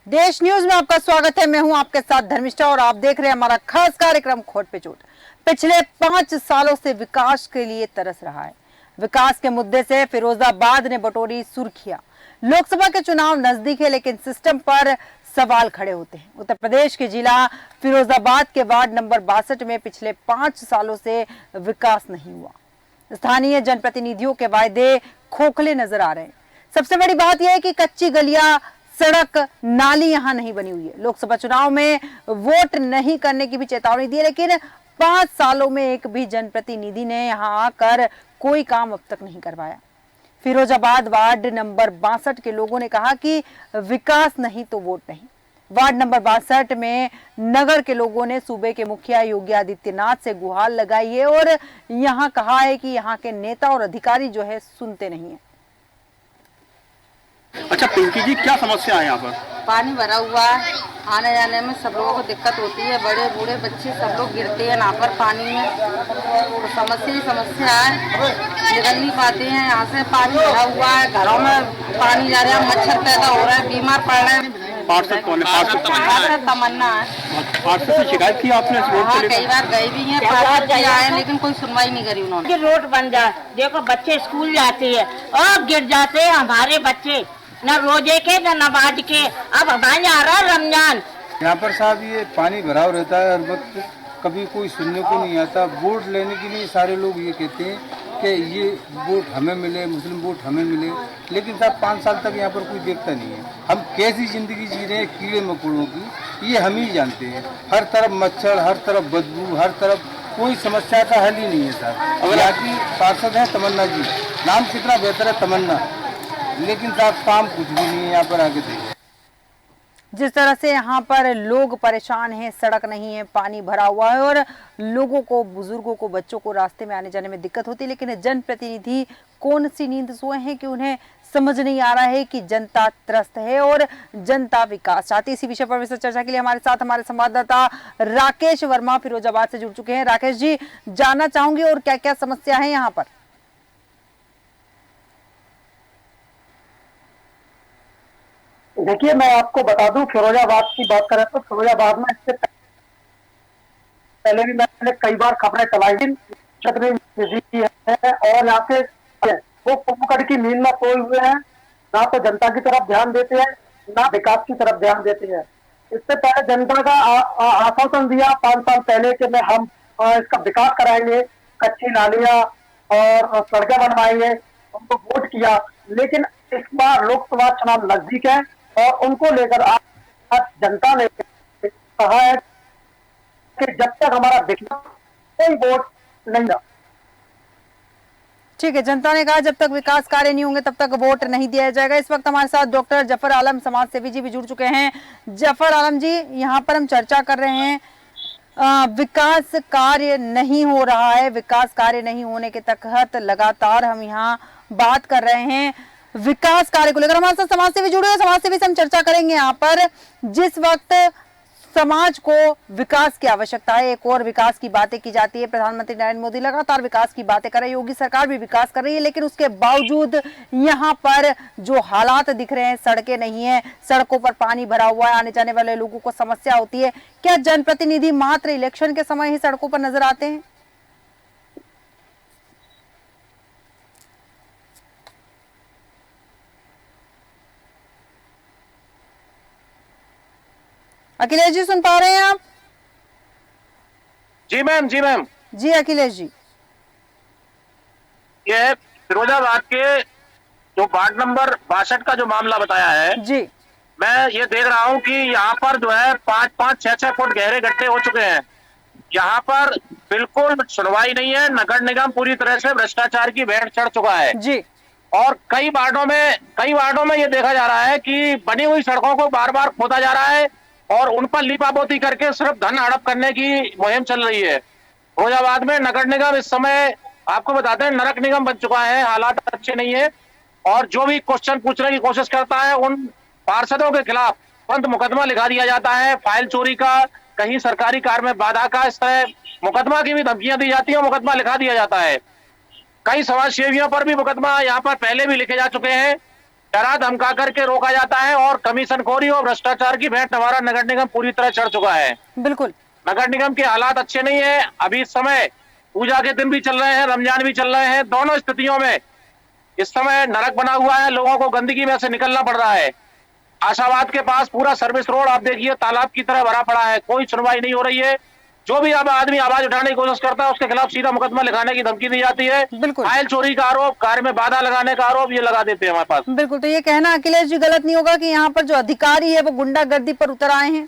देश न्यूज में आपका स्वागत है। मैं हूं आपके साथ धर्मिष्ठा और आप देख रहे हैं हमारा खास कार्यक्रम खोट पे चोट। पिछले 5 सालों से विकास के लिए तरस रहा है। विकास के मुद्दे से फिरोजाबाद ने बटोरी सुर्खियां। लोकसभा के चुनाव नजदीक है, लेकिन सिस्टम पर सवाल खड़े होते हैं। उत्तर प्रदेश के जिला फिरोजाबाद के वार्ड नंबर 62 में पिछले 5 सालों से विकास नहीं हुआ। स्थानीय जनप्रतिनिधियों के वायदे खोखले नजर आ रहे हैं। सबसे बड़ी बात यह है कि कच्ची गलियां, सड़क, नाली यहां नहीं बनी हुई है। लोकसभा चुनाव में वोट नहीं करने की भी चेतावनी दी, लेकिन 5 सालों में एक भी जनप्रतिनिधि ने यहां आकर कोई काम अब तक नहीं करवाया। फिरोजाबाद वार्ड नंबर 62 के लोगों ने कहा कि विकास नहीं तो वोट नहीं। वार्ड नंबर 62 में नगर के लोगों ने सूबे के मुखिया योगी आदित्यनाथ से गुहार लगाई है और यहां कहा है कि यहां के नेता और अधिकारी जो है सुनते नहीं है। अच्छा पिंकी जी, क्या समस्या है यहाँ पर? पानी भरा हुआ है, आने जाने में सब लोगों को दिक्कत होती है। बड़े बूढ़े बच्चे सब लोग गिरते हैं यहाँ पर पानी में। तो समस्या ही समस्या है, निकल नहीं पाते हैं यहाँ से। पानी भरा हुआ है, घरों में पानी जा रहा है, मच्छर पैदा हो रहा है, बीमार पड़ रहे हैं। तमन्ना है। पार्षद से शिकायत की आपने? हाँ, कई बार गए भी हैं, पार्षद भी आए, लेकिन कोई सुनवाई नहीं करी उन्होंने। रोड बन जाए, देखो बच्चे स्कूल जाते हैं और गिर जाते हैं हमारे बच्चे, न रोजे के न नमाज के। अब हमारे आ रहा है रमजान। यहाँ पर साहब ये पानी भराव रहता है हर वक्त, कभी कोई सुनने को नहीं आता। वोट लेने के लिए सारे लोग ये कहते हैं कि ये वोट हमें मिले, मुस्लिम वोट हमें मिले, लेकिन साहब 5 साल तक यहाँ पर कोई देखता नहीं है। हम कैसी जिंदगी जी रहे हैं कीड़े मकोड़ों की, ये हम ही जानते हैं। हर तरफ मच्छर, हर तरफ बदबू, हर तरफ कोई समस्या का हल ही नहीं है साहब। और यहाँ की पार्षद है तमन्ना जी, नाम कितना बेहतर है तमन्ना, लेकिन साहब काम कुछ भी नहीं है यहाँ पर। आगे देखिए जिस तरह से यहाँ पर लोग परेशान हैं, सड़क नहीं है, पानी भरा हुआ है और लोगों को, बुजुर्गों को, बच्चों को रास्ते में आने जाने में दिक्कत होती है। लेकिन जनप्रतिनिधि कौन सी नींद सोए हैं कि उन्हें समझ नहीं आ रहा है कि जनता त्रस्त है और जनता विकास चाहती है। इसी विषय पर विस्तृत चर्चा के लिए हमारे साथ हमारे संवाददाता राकेश वर्मा फिरोजाबाद से जुड़ चुके हैं। राकेश जी, जानना चाहूंगी और क्या क्या समस्या है यहाँ पर? देखिए, मैं आपको बता दूं, फिरोजाबाद की बात करें तो फिरोजाबाद में इससे पहले भी मैंने कई बार खबरें चलाई छतरी है और यहाँ के वो कुंभकर्ण की नींद में सोए हुए हैं। ना तो जनता की तरफ ध्यान देते हैं, ना विकास की तरफ ध्यान देते हैं। इससे पहले जनता का आश्वासन दिया 5 साल पहले कि हम इसका विकास कराएंगे, कच्ची नालियां और सड़कें बनवाएंगे, उनको वोट किया। लेकिन इस बार लोकसभा चुनाव नजदीक है और उनको लेकर आज जनता ने कहा है कि जब तक हमारा विकास कोई वोट नहीं था। ठीक है, जनता ने कहा जब तक विकास कार्य नहीं होंगे तब तक वोट नहीं दिया जाएगा। इस वक्त हमारे साथ डॉक्टर जफर आलम, समाज सेवी जी भी जुड़ चुके हैं। जफर आलम जी, यहाँ पर हम चर्चा कर रहे हैं, विकास कार्य नहीं हो रहा है। विकास कार्य नहीं होने के तहत लगातार हम यहाँ बात कर रहे हैं विकास कार्य को लेकर। हमारे साथ समाज सेवी जुड़े हैं, समाज सेवी से हम चर्चा करेंगे यहाँ पर। जिस वक्त समाज को विकास की आवश्यकता है, एक और विकास की बातें की जाती है। प्रधानमंत्री नरेंद्र मोदी लगातार विकास की बातें कर रहे हैं, योगी सरकार भी विकास कर रही है, लेकिन उसके बावजूद यहाँ पर जो हालात दिख रहे हैं, सड़कें नहीं है, सड़कों पर पानी भरा हुआ है, आने जाने वाले लोगों को समस्या होती है। क्या जनप्रतिनिधि मात्र इलेक्शन के समय ही सड़कों पर नजर आते हैं? अखिलेश जी, सुन पा रहे हैं आप? जी मैम, जी मैम। जी अखिलेश जी, ये फिरोजाबाद के जो वार्ड नंबर 62 का जो मामला बताया है जी, मैं ये देख रहा हूँ कि यहाँ पर जो है 5-5, 6-6 फुट गहरे गड्ढे हो चुके हैं। यहाँ पर बिल्कुल सुनवाई नहीं है। नगर निगम पूरी तरह से भ्रष्टाचार की भेंट चढ़ चुका है जी। और कई वार्डों में ये देखा जा रहा है कि बनी हुई सड़कों को बार बार खोदा जा रहा है और उन पर लीपापोती करके सिर्फ धन हड़प करने की मुहिम चल रही है। फिरोजाबाद में नगर निगम इस समय आपको बताते हैं नरक निगम बन चुका है, हालात अच्छे नहीं है। और जो भी क्वेश्चन पूछने की कोशिश करता है उन पार्षदों के खिलाफ तुरंत मुकदमा लिखा दिया जाता है। फाइल चोरी का, कहीं सरकारी कार्य में बाधा का, इस तरह मुकदमा की भी धमकियां दी जाती है, मुकदमा लिखा दिया जाता है। कई समाज सेवियों पर भी मुकदमा यहाँ पर पहले भी लिखे जा चुके हैं। डरा धमका करके रोका जाता है और कमीशनखोरी और भ्रष्टाचार की भेंट हमारा नगर निगम पूरी तरह चढ़ चुका है। बिल्कुल। नगर निगम के हालात अच्छे नहीं है। अभी इस समय पूजा के दिन भी चल रहे हैं, रमजान भी चल रहे हैं। दोनों स्थितियों में इस समय नरक बना हुआ है, लोगों को गंदगी में से निकलना पड़ रहा है। आशावाद के पास पूरा सर्विस रोड आप देखिए तालाब की तरह भरा पड़ा है, कोई सुनवाई नहीं हो रही है। जो भी अब आदमी आवाज उठाने की कोशिश करता है उसके खिलाफ सीधा मुकदमा लिखाने की धमकी दी जाती है। बिल्कुल। फाइल चोरी का आरोप, कार्य में बाधा लगाने का आरोप ये लगा देते हैं हमारे पास। बिल्कुल। तो ये कहना अखिलेश जी गलत नहीं होगा कि यहाँ पर जो अधिकारी है वो गुंडागर्दी पर उतर आए हैं?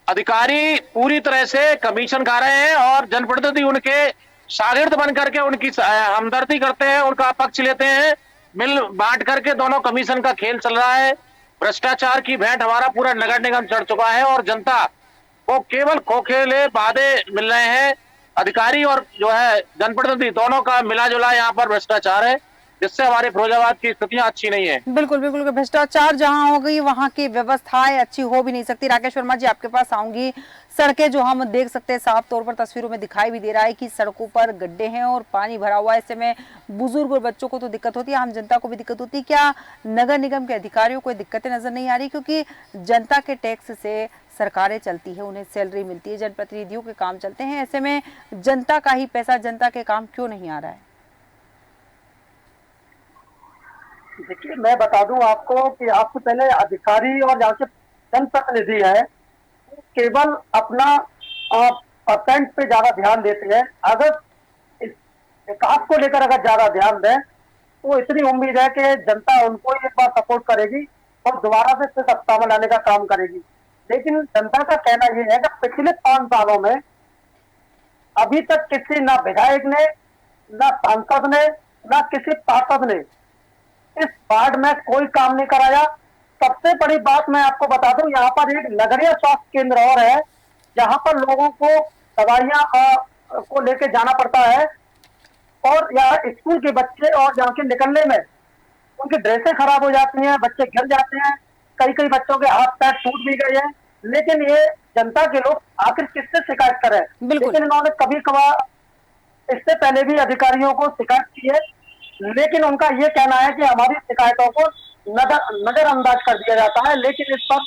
अधिकारी पूरी तरह से कमीशन खा रहे हैं और जनप्रतिनिधि उनके शागिर्द बन करके उनकी हमदर्दी करते हैं, उनका पक्ष लेते हैं। मिल बांट करके दोनों कमीशन का खेल चल रहा है। भ्रष्टाचार की भेंट हमारा पूरा नगर निगम चढ़ चुका है और जनता को केवल खोखले वादे मिल रहे हैं। अधिकारी और जो है जनप्रतिनिधि दोनों का मिला जुला यहाँ पर भ्रष्टाचार है, जिससे हमारे फिरोजाबाद की स्थितियां अच्छी नहीं है। बिल्कुल बिल्कुल। भ्रष्टाचार जहां हो गई वहां की व्यवस्थाएं अच्छी हो भी नहीं सकती। राकेश वर्मा जी आपके पास आऊंगी। सड़कें जो हम देख सकते हैं, साफ तौर पर तस्वीरों में दिखाई भी दे रहा है कि सड़कों पर गड्ढे हैं और पानी भरा हुआ है। ऐसे में बुजुर्ग और बच्चों को तो दिक्कत होती है, आम जनता को भी दिक्कत होती है। क्या नगर निगम के अधिकारियों को दिक्कतें नजर नहीं आ रही? क्योंकि जनता के टैक्स से सरकारें चलती है, उन्हें सैलरी मिलती है, जनप्रतिनिधियों के काम चलते हैं। ऐसे में जनता का ही पैसा जनता के काम क्यों नहीं आ रहा है? देखिए, मैं बता दूं आपको कि आपसे पहले अधिकारी और यहाँ के जनप्रतिनिधि है केवल अपना परसेंट पे ज्यादा ध्यान देते हैं। अगर इस विकास को लेकर अगर ज्यादा ध्यान दें तो इतनी उम्मीद है कि जनता उनको एक बार सपोर्ट करेगी और दोबारा से सत्ता में लाने का काम करेगी। लेकिन जनता का कहना यह है कि पिछले 5 सालों में अभी तक किसी ना विधायक ने, ना सांसद ने, ना किसी पार्षद ने इस वार्ड में कोई काम नहीं कराया। सबसे बड़ी बात मैं आपको बता दूं, यहाँ पर एक नगरीय स्वास्थ्य केंद्र और है जहाँ पर लोगों को दवाइयां को लेके जाना पड़ता है और यहाँ स्कूल के बच्चे और यहाँ के निकलने में उनकी ड्रेसें खराब हो जाती हैं, बच्चे गिर जाते हैं, कई बच्चों के हाथ पैर टूट भी गए हैं। लेकिन ये जनता के लोग आखिर किससे शिकायत करें? लेकिन इन्होंने कभी कभार इससे पहले भी अधिकारियों को शिकायत की है, लेकिन उनका ये कहना है कि हमारी शिकायतों को नजरअंदाज कर दिया जाता है, लेकिन इस पर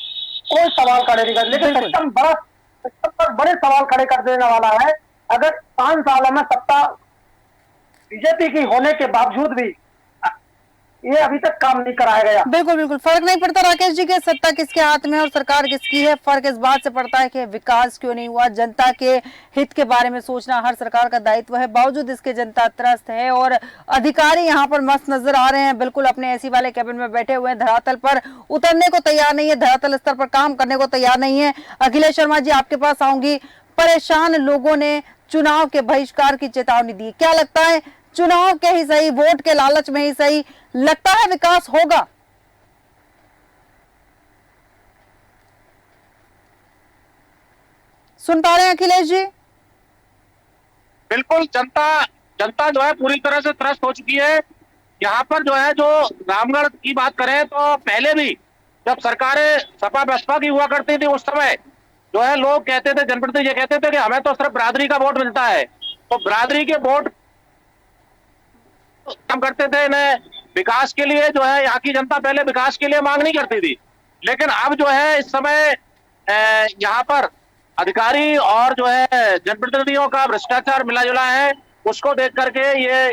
कोई सवाल खड़े नहीं कर। लेकिन सिस्टम पर बड़े सवाल खड़े कर देने वाला है। अगर 5 सालों में सत्ता बीजेपी की होने के बावजूद भी ये अभी तक काम नहीं कराया गया। बिल्कुल बिल्कुल। फर्क नहीं पड़ता राकेश जी के सत्ता किसके हाथ में और सरकार किसकी है, फर्क इस बात से पड़ता है कि विकास क्यों नहीं हुआ। जनता के हित के बारे में सोचना हर सरकार का दायित्व है, बावजूद इसके जनता त्रस्त है और अधिकारी यहाँ पर मस्त नजर आ रहे हैं, बिल्कुल अपने एसी वाले कैबिन में बैठे हुए हैं, धरातल पर उतरने को तैयार नहीं है, धरातल स्तर पर काम करने को तैयार नहीं है। अखिलेश शर्मा जी आपके पास आऊंगी। परेशान लोगों ने चुनाव के बहिष्कार की चेतावनी दी, क्या लगता है चुनाव के ही सही, वोट के लालच में ही सही, लगता है विकास होगा? सुन पा रहे हैं अखिलेश जी? बिल्कुल। जनता जो है पूरी तरह से त्रस्त हो चुकी है। यहाँ पर जो है, जो रामगढ़ की बात करें तो पहले भी जब सरकारें सपा बसपा की हुआ करती थी उस समय जो है लोग कहते थे, जनप्रतिनिधि ये कहते थे कि हमें तो सिर्फ बिरादरी का वोट मिलता है, तो बिरादरी के वोट काम करते थे। इन्हें विकास के लिए जो है यहाँ की जनता पहले विकास के लिए मांग नहीं करती थी, लेकिन अब जो है इस समय यहाँ पर अधिकारी और जो है जनप्रतिनिधियों का भ्रष्टाचार मिला जुला है। उसको देख करके ये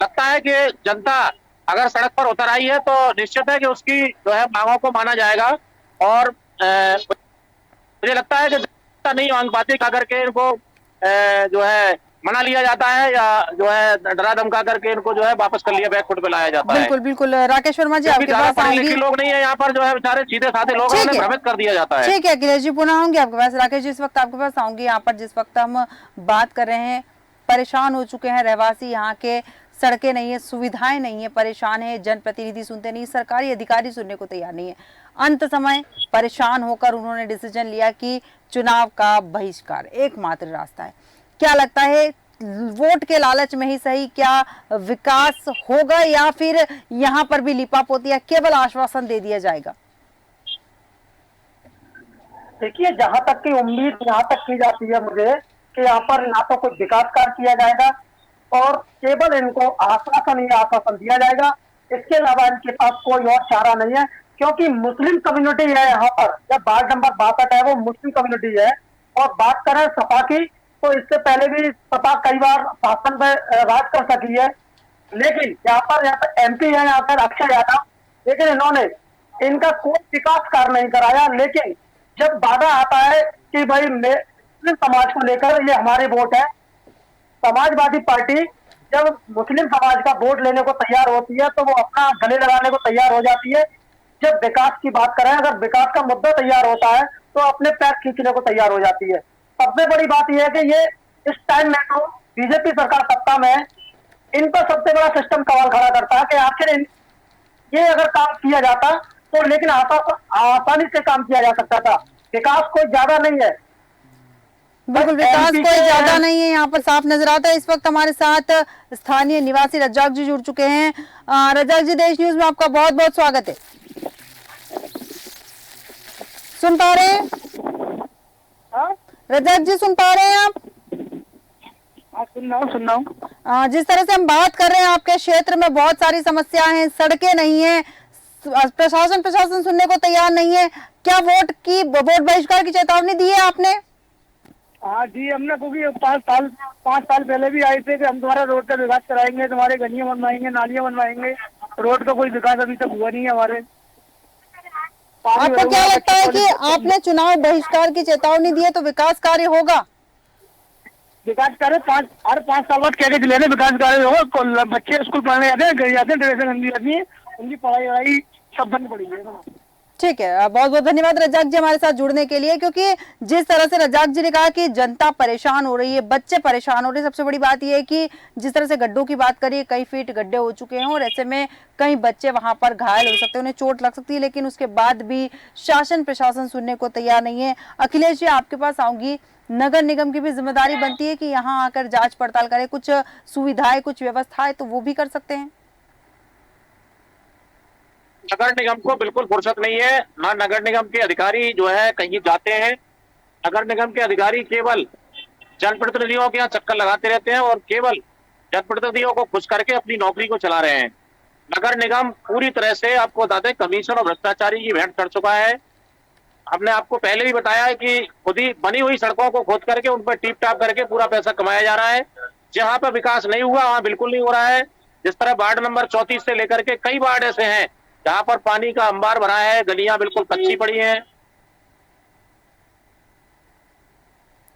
लगता है कि जनता अगर सड़क पर उतर आई है तो निश्चित है कि उसकी जो है मांगों को माना जाएगा। और मुझे लगता है कि जनता नहीं मांग पाती, खा करके इनको जो है मना लिया जाता है या जो है डरा धमका करके इनको जो है वापस कर लिया बैक फुट पे लाया जाता है। बिल्कुल बिल्कुल। राकेश वर्मा जी आपके पास आऊंगी। लोग नहीं है यहाँ पर, जो है बेचारे सीधे साधे लोग हैं, उन्हें भ्रमित कर दिया जाता है। ठीक है अखिलेश जी, पुनः आऊंगी आपके पास। राकेश जी इस वक्त आपके पास आऊंगी। यहाँ पर जिस वक्त हम बात कर रहे हैं, परेशान हो चुके हैं रहवासी यहाँ के, सड़कें नहीं है, सुविधाएं नहीं है, परेशान है, जनप्रतिनिधि सुनते नहीं, सरकारी अधिकारी सुनने को तैयार नहीं है। अंत समय परेशान होकर उन्होंने डिसीजन लिया कि चुनाव का बहिष्कार एकमात्र रास्ता है। क्या लगता है वोट के लालच में ही सही, क्या विकास होगा या फिर यहाँ पर भी लिपापोती, केवल आश्वासन दे दिया जाएगा? देखिए, जहां तक की उम्मीद यहाँ तक की जाती है मुझे कि यहाँ पर ना तो कोई विकास कार्य किया जाएगा और केवल इनको आश्वासन ही आश्वासन दिया जाएगा। इसके अलावा इनके पास कोई और चारा नहीं है, क्योंकि मुस्लिम कम्युनिटी है यहाँ पर। जब वार्ड नंबर 62 है वो मुस्लिम कम्युनिटी है। और बात करें सपा की, तो इससे पहले भी सपा कई बार शासन में राज कर सकी है, लेकिन यहाँ पर एमपी है यहाँ पर अक्षय यादव, लेकिन इन्होंने इनका कोई विकास कार्य नहीं कराया। लेकिन जब वादा आता है कि भाई मुस्लिम समाज को लेकर ये हमारे वोट है, समाजवादी पार्टी जब मुस्लिम समाज का वोट लेने को तैयार होती है तो वो अपना गले लगाने को तैयार हो जाती है। जब विकास की बात करें, अगर विकास का मुद्दा तैयार होता है तो अपने पैर खींचने को तैयार हो जाती है। सबसे बड़ी बात यह है कि ये इस टाइम में तो बीजेपी सरकार सत्ता में है, इन पर सबसे बड़ा सिस्टम सवाल खड़ा करता है कि आखिर ये अगर काम किया जाता तो, लेकिन आसानी से काम किया जा सकता था। विकास कोई ज्यादा नहीं है, बिल्कुल विकास MP कोई के- ज्यादा नहीं है, यहाँ पर साफ नजर आता है। इस वक्त हमारे साथ स्थानीय निवासी रज्जाक जी जुड़ चुके हैं। रज्जाक जी, देश न्यूज में आपका बहुत बहुत स्वागत है। सुन पा रहे हैं रज्जाक जी, सुन पा रहे हैं आप? सुन रहा हूँ। जिस तरह से हम बात कर रहे हैं, आपके क्षेत्र में बहुत सारी समस्याएं हैं, सड़कें नहीं है, प्रशासन सुनने को तैयार नहीं है। क्या वोट बहिष्कार की चेतावनी दी है आपने? हाँ जी, हमने, क्योंकि 5 साल पहले भी आए थे कि हम तुम्हारा रोड का विकास कराएंगे, तुम्हारे गलियां बनवाएंगे, नालियां बनवाएंगे। रोड का कोई विकास अभी तक हुआ नहीं है हमारे। आपको क्या लगता है कि आपने चुनाव बहिष्कार की चेतावनी दी है तो विकास कार्य होगा? विकास कार्य हर 5 साल बाद क्या जिले में विकास कार्य होगा। बच्चे स्कूल पढ़ने जाते हैं, ड्रेसें गंदी रहती है, उनकी पढ़ाई सब बंद पड़ी है। ठीक है, बहुत बहुत धन्यवाद रज्जाक जी हमारे साथ जुड़ने के लिए, क्योंकि जिस तरह से रज्जाक जी ने कहा कि जनता परेशान हो रही है, बच्चे परेशान हो रहे हैं। सबसे बड़ी बात यह है कि जिस तरह से गड्ढों की बात करिए, कई फीट गड्ढे हो चुके हैं और ऐसे में कई बच्चे वहां पर घायल हो सकते हैं, उन्हें चोट लग सकती है, लेकिन उसके बाद भी शासन प्रशासन सुनने को तैयार नहीं है। अखिलेश जी, आपके पास आऊंगी। नगर निगम की भी जिम्मेदारी बनती है कि यहाँ आकर जांच पड़ताल करे, कुछ सुविधाएं, कुछ व्यवस्थाएं तो वो भी कर सकते हैं। नगर निगम को बिल्कुल फुर्सत नहीं है ना। नगर निगम के अधिकारी जो है कहीं जाते हैं, नगर निगम के अधिकारी केवल जनप्रतिनिधियों के यहाँ चक्कर लगाते रहते हैं और केवल जनप्रतिनिधियों को खुश करके अपनी नौकरी को चला रहे हैं। नगर निगम पूरी तरह से, आपको बता दें, कमीशन और भ्रष्टाचारी की भेंट चढ़ चुका है। हमने आपको पहले भी बताया है कि खुद ही बनी हुई सड़कों को खोद करके उन पर टीप टाप करके पूरा पैसा कमाया जा रहा है। जहां पर विकास नहीं हुआ वहां बिल्कुल नहीं हो रहा है। जिस तरह वार्ड नंबर 34 से लेकर के कई वार्ड ऐसे हैं जहां पर पानी का अंबार भरा है, गलियां बिल्कुल कच्ची पड़ी हैं।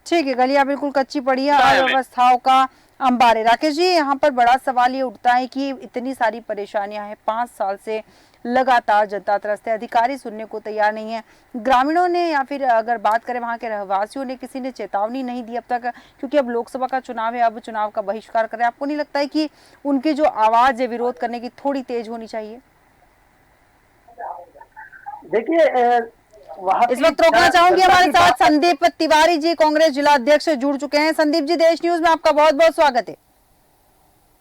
ठीक है, गलियां बिल्कुल कच्ची पड़ी है, अव्यवस्थाओं का अंबार है। राकेश जी, यहाँ पर बड़ा सवाल ये उठता है कि इतनी सारी परेशानियां हैं, 5 साल से लगातार जनता त्रस्त है, अधिकारी सुनने को तैयार नहीं है। ग्रामीणों ने या फिर अगर बात करें वहां के रहवासियों ने, किसी ने चेतावनी नहीं दी अब तक, क्योंकि अब लोकसभा का चुनाव है, अब चुनाव का बहिष्कार करें। आपको नहीं लगता है कि उनकी जो आवाज है विरोध करने की थोड़ी तेज होनी चाहिए? देखिए, इस वक्त रोकना चाहूंगी, हमारे साथ संदीप तिवारी जी, कांग्रेस जिला अध्यक्ष जुड़ चुके हैं। संदीप जी, देश न्यूज में आपका बहुत बहुत स्वागत है।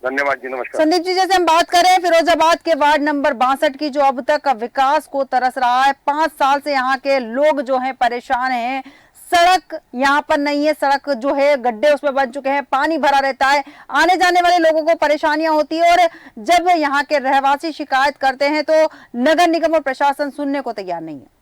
धन्यवाद जी, नमस्कार। संदीप जी, जैसे हम बात करें फिरोजाबाद के वार्ड नंबर 62 की, जो अब तक विकास को तरस रहा है, 5 साल से यहाँ के लोग जो हैं परेशान हैं। सड़क यहाँ पर नहीं है, सड़क जो है गड्ढे उसमें बन चुके हैं, पानी भरा रहता है, आने जाने वाले लोगों को परेशानियां होती है और जब यहाँ के रहवासी शिकायत करते हैं तो नगर निगम और प्रशासन सुनने को तैयार नहीं है।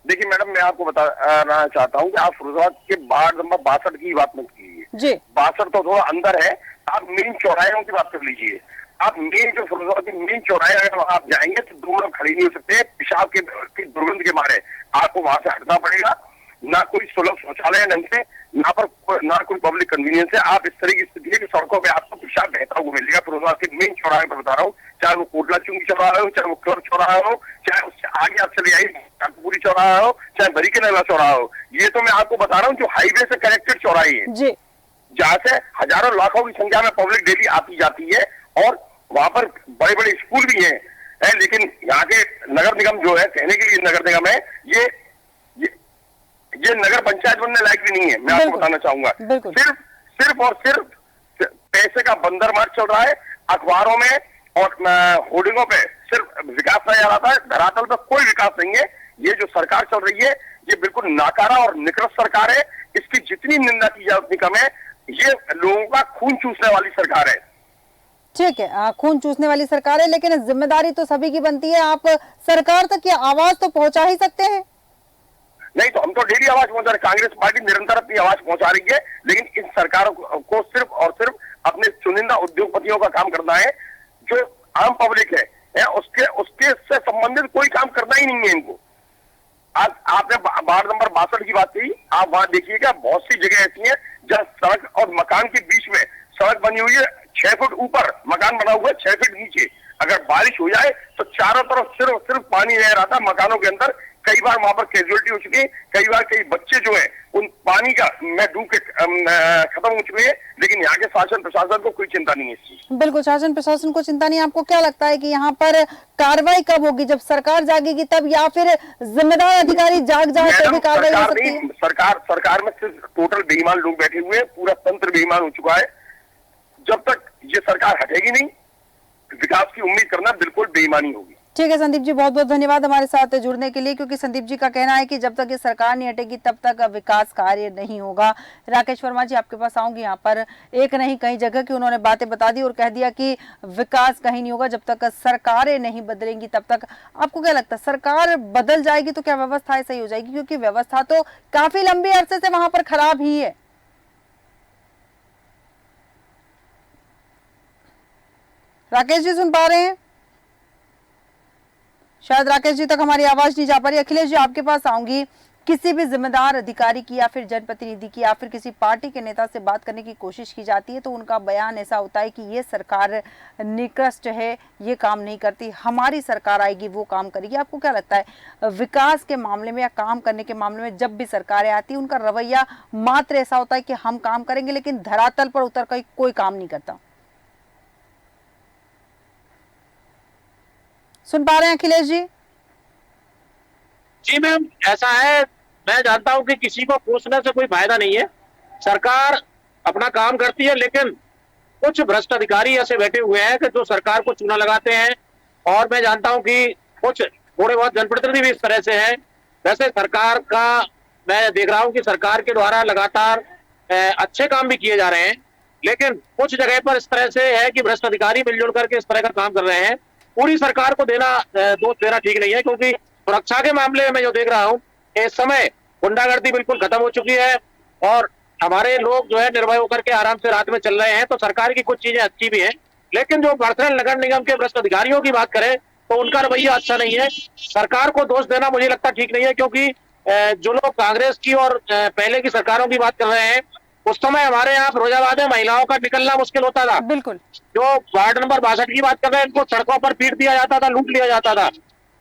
देखिए मैडम, मैं आपको बताना चाहता हूँ कि आप फिरोजाबाद के वार्ड नंबर 62 की बात मत कीजिए जी। 62 तो थोड़ा अंदर है, आप मेन चौराहे की बात कर लीजिए। आप मेन जो फिरोजाबाद की मेन चौराहे, अगर वहां आप जाएंगे तो 2 मिनट खड़ी नहीं हो सकते, पेशाब की दुर्गंध के मारे आपको वहां से हटना पड़ेगा। ना कोई सुलभ शौचालय है ढंग से, ना कोई पब्लिक कन्वीनियंस है। आप इस तरह की स्थिति है कि सड़कों पे आपको पेशाब बहता हुआ मिलेगा। फिरोजाबाद के मेन चौराहे पर बता रहा हूँ, चाहे वो कोटला चुंगी चौराहा हो, चाहे वो क्लब चौराहा हो, चाहे उससे आगे आप चले आइए कानपुरी चौराहा हो, चाहे बरीके नगला चौराहा हो। ये तो मैं आपको बता रहा हूँ जो हाईवे से कनेक्टेड चौराहे है जी, जहाँ से हजारों लाखों की संख्या में पब्लिक डेली आती जाती है और वहां पर बड़े बड़े स्कूल भी हैं। लेकिन यहाँ के नगर निगम जो है, कहने के लिए नगर निगम है, ये नगर पंचायत बनने लायक भी नहीं है। मैं आपको बताना चाहूंगा, सिर्फ और सिर्फ पैसे का बंदरमार चल रहा है। अखबारों में और होर्डिंगों पे सिर्फ विकास नजर आता है, धरातल पर कोई विकास नहीं है। ये जो सरकार चल रही है ये बिल्कुल नाकारा और निकृष्ट सरकार है। इसकी जितनी निंदा की जाए उतनी कम है। ये लोगों का खून चूसने वाली सरकार है। ठीक है, खून चूसने वाली सरकार है, लेकिन जिम्मेदारी तो सभी की बनती है। आप सरकार तक ये आवाज तो पहुंचा ही सकते हैं। नहीं तो हम तो डेली आवाज पहुंचा रहे, कांग्रेस पार्टी निरंतर अपनी आवाज पहुंचा रही है, लेकिन इन सरकारों को सिर्फ और सिर्फ अपने चुनिंदा उद्योगपतियों का काम करना है। जो आम पब्लिक है उसके उसके से संबंधित कोई काम करना ही नहीं है इनको। आज आपने वार्ड नंबर 62 की बात कही, आप वहां देखिएगा बहुत सी जगह ऐसी हैं जहां सड़क और मकान के बीच में सड़क बनी हुई है, 6 फुट ऊपर मकान बना हुआ है, 6 फीट नीचे। अगर बारिश हो जाए तो चारों तरफ सिर्फ पानी रह रहा था मकानों के अंदर। कई बार वहां पर कैजुअलिटी हो चुकी है, कई बार कई बच्चे जो है उन पानी का में डूब के खत्म हो चुके हैं, लेकिन यहाँ के शासन प्रशासन को कोई चिंता नहीं है इस चीज। बिल्कुल, शासन प्रशासन को चिंता नहीं। आपको क्या लगता है कि यहाँ पर कार्रवाई कब होगी? जब सरकार जागेगी तब, या फिर जिम्मेदार अधिकारी जाग जाए तो भी कार्रवाई हो सकती है? सरकार में सिर्फ टोटल बेईमान लोग बैठे हुए हैं, पूरा तंत्र बेईमान हो चुका है। जब तक ये सरकार हटेगी नहीं, विकास की उम्मीद करना बिल्कुल बेईमानी होगी। ठीक है संदीप जी, बहुत बहुत धन्यवाद हमारे साथ जुड़ने के लिए, क्योंकि संदीप जी का कहना है कि जब तक ये सरकार नहीं हटेगी तब तक विकास कार्य नहीं होगा। राकेश वर्मा जी, आपके पास आऊंगी। यहाँ पर एक नहीं कई जगह की उन्होंने बातें बता दी और कह दिया कि विकास कहीं नहीं होगा जब तक सरकारें नहीं बदलेंगी तब तक। आपको क्या लगता है, सरकार बदल जाएगी तो क्या व्यवस्था सही हो जाएगी? क्योंकि व्यवस्था तो काफी लंबे अरसे से वहां पर खराब ही है। राकेश जी सुन पा रहे हैं? शायद राकेश जी तक हमारी आवाज नहीं जा पा रही। अखिलेश जी, आपके पास आऊंगी। किसी भी जिम्मेदार अधिकारी की या फिर जनप्रतिनिधि की या फिर किसी पार्टी के नेता से बात करने की कोशिश की जाती है तो उनका बयान ऐसा होता है कि ये सरकार निकृष्ट है, ये काम नहीं करती, हमारी सरकार आएगी वो काम करेगी। आपको क्या लगता है, विकास के मामले में या काम करने के मामले में जब भी सरकारें आती है उनका रवैया मात्र ऐसा होता है कि हम काम करेंगे, लेकिन धरातल पर उतर कर कोई काम नहीं करता? सुन पा रहे हैं अखिलेश जी? जी मैम, ऐसा है, मैं जानता हूं कि किसी को पूछने से कोई फायदा नहीं है। सरकार अपना काम करती है, लेकिन कुछ भ्रष्ट अधिकारी ऐसे बैठे हुए हैं कि जो सरकार को चूना लगाते हैं। और मैं जानता हूं कि कुछ थोड़े बहुत जनप्रतिनिधि भी इस तरह से हैं। वैसे सरकार का मैं देख रहा हूं कि सरकार के द्वारा लगातार अच्छे काम भी किए जा रहे हैं, लेकिन कुछ जगह पर इस तरह से है कि भ्रष्ट अधिकारी मिलजुल करके इस तरह का काम कर रहे हैं। पूरी सरकार को दोष देना ठीक नहीं है, क्योंकि सुरक्षा के मामले में जो देख रहा हूं इस समय गुंडागर्दी बिल्कुल खत्म हो चुकी है और हमारे लोग जो है निर्भय होकर के आराम से रात में चल रहे हैं। तो सरकार की कुछ चीजें अच्छी भी हैं, लेकिन जो पर्सनल नगर निगम के भ्रष्ट अधिकारियों की बात करें तो उनका रवैया अच्छा नहीं है। सरकार को दोष देना मुझे लगता ठीक नहीं है, क्योंकि जो लोग कांग्रेस की और पहले की सरकारों की बात कर रहे हैं, उस समय हमारे यहाँ फिरोजाबाद में महिलाओं का निकलना मुश्किल होता था। बिल्कुल। जो वार्ड नंबर 62 की बात कर रहे हैं, इनको सड़कों पर पीट दिया जाता था, लूट लिया जाता था।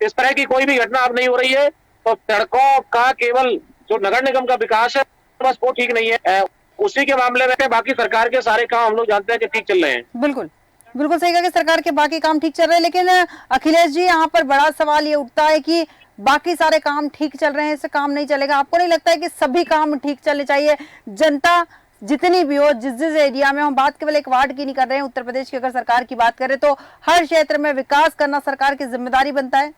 इस तरह की कोई भी घटना अब नहीं हो रही है। तो सड़कों का केवल जो नगर निगम का विकास है बस वो ठीक नहीं है, उसी के मामले में बाकी सरकार के सारे काम हम लोग जानते हैं कि ठीक चल रहे हैं। बिल्कुल बिल्कुल सही कहा कि सरकार के बाकी काम ठीक चल रहे हैं, लेकिन अखिलेश जी यहाँ पर बड़ा सवाल ये उठता है कि बाकी सारे काम ठीक चल रहे हैं, इससे काम नहीं चलेगा। आपको नहीं लगता है कि सभी काम ठीक चलने चाहिए? जनता जितनी भी हो, जिस जिस एरिया में, हम बात केवल एक वार्ड की नहीं कर रहे हैं, उत्तर प्रदेश की अगर सरकार की बात करें तो हर क्षेत्र में विकास करना सरकार की जिम्मेदारी बनता है।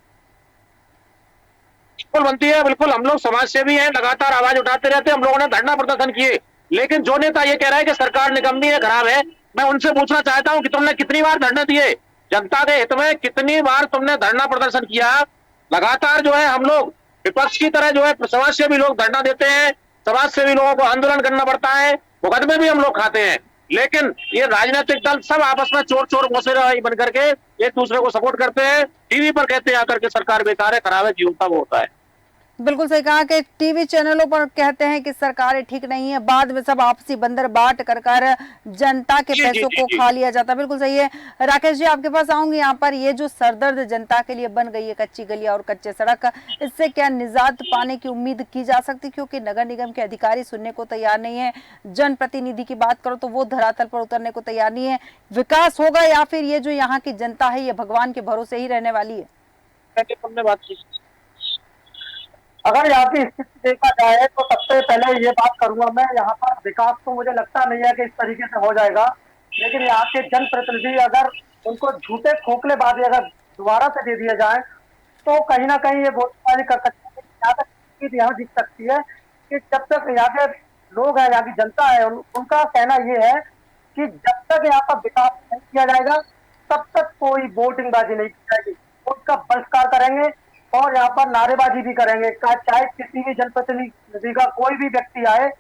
बिल्कुल बनती है, बिल्कुल। हम लोग समाज सेवी हैं, लगातार आवाज उठाते रहते हैं। हम लोगों ने धरना प्रदर्शन किए, लेकिन जो नेता ये कह रहा है कि सरकार निकम्मी है, खराब है, मैं उनसे पूछना चाहता हूं कि तुमने कितनी बार धरना दिए? जनता के हित में कितनी बार तुमने धरना प्रदर्शन किया? लगातार जो है हम लोग विपक्ष की तरह जो है समाज सेवी लोग धरना देते हैं, समाज सेवी लोगों को आंदोलन करना पड़ता है, मुकदमे भी हम लोग खाते हैं, लेकिन ये राजनीतिक दल सब आपस में चोर चोर मौसेरा बन करके एक दूसरे को सपोर्ट करते हैं। टीवी पर कहते हैं आकर के सरकार बेकार है, खराब है, जीवता वो होता है। बिल्कुल सही कहा कि टीवी चैनलों पर कहते हैं कि सरकारें ठीक नहीं है, बाद में सब आपसी बंदर बाट कर जनता के पैसों को खा लिया जाता है। बिल्कुल सही है। राकेश जी, आपके पास आऊंगी। यहाँ पर ये जो सरदर्द जनता के लिए बन गई है, कच्ची गलियां और कच्चे सड़क, इससे क्या निजात पाने की उम्मीद की जा सकती? क्योंकि नगर निगम के अधिकारी सुनने को तैयार नहीं है, जनप्रतिनिधि की बात करो तो वो धरातल पर उतरने को तैयार नहीं है। विकास होगा या फिर ये जो यहाँ की जनता है ये भगवान के भरोसे ही रहने वाली है? अगर यहाँ की स्थिति देखा जाए तो सबसे पहले ये बात करूंगा मैं, यहाँ पर विकास तो मुझे लगता नहीं है कि इस तरीके से हो जाएगा, लेकिन यहाँ के जनप्रतिनिधि अगर उनको झूठे खोखले वादे अगर दोबारा से दे दिए जाए तो कहीं ना कहीं ये वोटबाजी कर सकते हैं। यहाँ तक यहाँ दिख सकती है कि जब तक यहाँ के लोग हैं, यहाँ की जनता है, उनका कहना ये है कि जब तक यहाँ पर विकास नहीं किया जाएगा तब तक कोई वोटिंगबाजी नहीं की जाएगी। वोट का बहिष्कार करेंगे और यहाँ पर नारेबाजी भी करेंगे। चाहे किसी भी जनप्रतिनिधि का कोई भी व्यक्ति आए,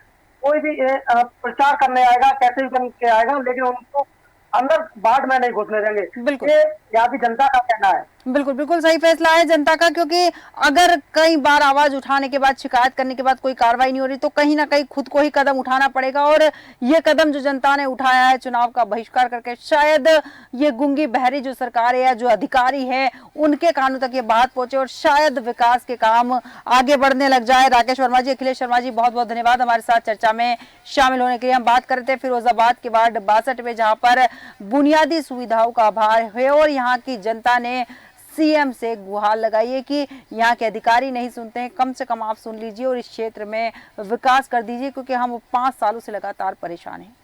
कोई भी प्रचार करने आएगा, कैसे भी बन के आएगा, लेकिन उनको अंदर वार्ड में नहीं घुसने देंगे। बिल्कुल। ये यहाँ की जनता का कहना है। बिल्कुल बिल्कुल सही फैसला है जनता का, क्योंकि अगर कई बार आवाज उठाने के बाद, शिकायत करने के बाद कोई कार्रवाई नहीं हो रही तो कहीं ना कहीं खुद को ही कदम उठाना पड़ेगा। और ये कदम जो जनता ने उठाया है चुनाव का बहिष्कार करके, शायद ये गूंगी बहरी जो सरकार है या जो अधिकारी है उनके कानों तक ये बात पहुंचे और शायद विकास के काम आगे बढ़ने लग जाए। राकेश वर्मा जी, अखिलेश शर्मा जी, बहुत बहुत धन्यवाद हमारे साथ चर्चा में शामिल होने के लिए। हम बात कर रहे थे फिरोजाबाद के वार्ड 62 में, जहां पर बुनियादी सुविधाओं का अभाव है और यहाँ की जनता ने सीएम से गुहार लगाई है कि यहाँ के अधिकारी नहीं सुनते हैं, कम से कम आप सुन लीजिए और इस क्षेत्र में विकास कर दीजिए, क्योंकि हम 5 सालों से लगातार परेशान हैं।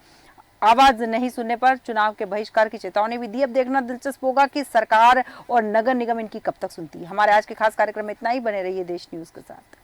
आवाज नहीं सुनने पर चुनाव के बहिष्कार की चेतावनी भी दी। अब देखना दिलचस्प होगा कि सरकार और नगर निगम इनकी कब तक सुनती है। हमारे आज के खास कार्यक्रम में इतना ही। बने रहिए देश न्यूज के साथ।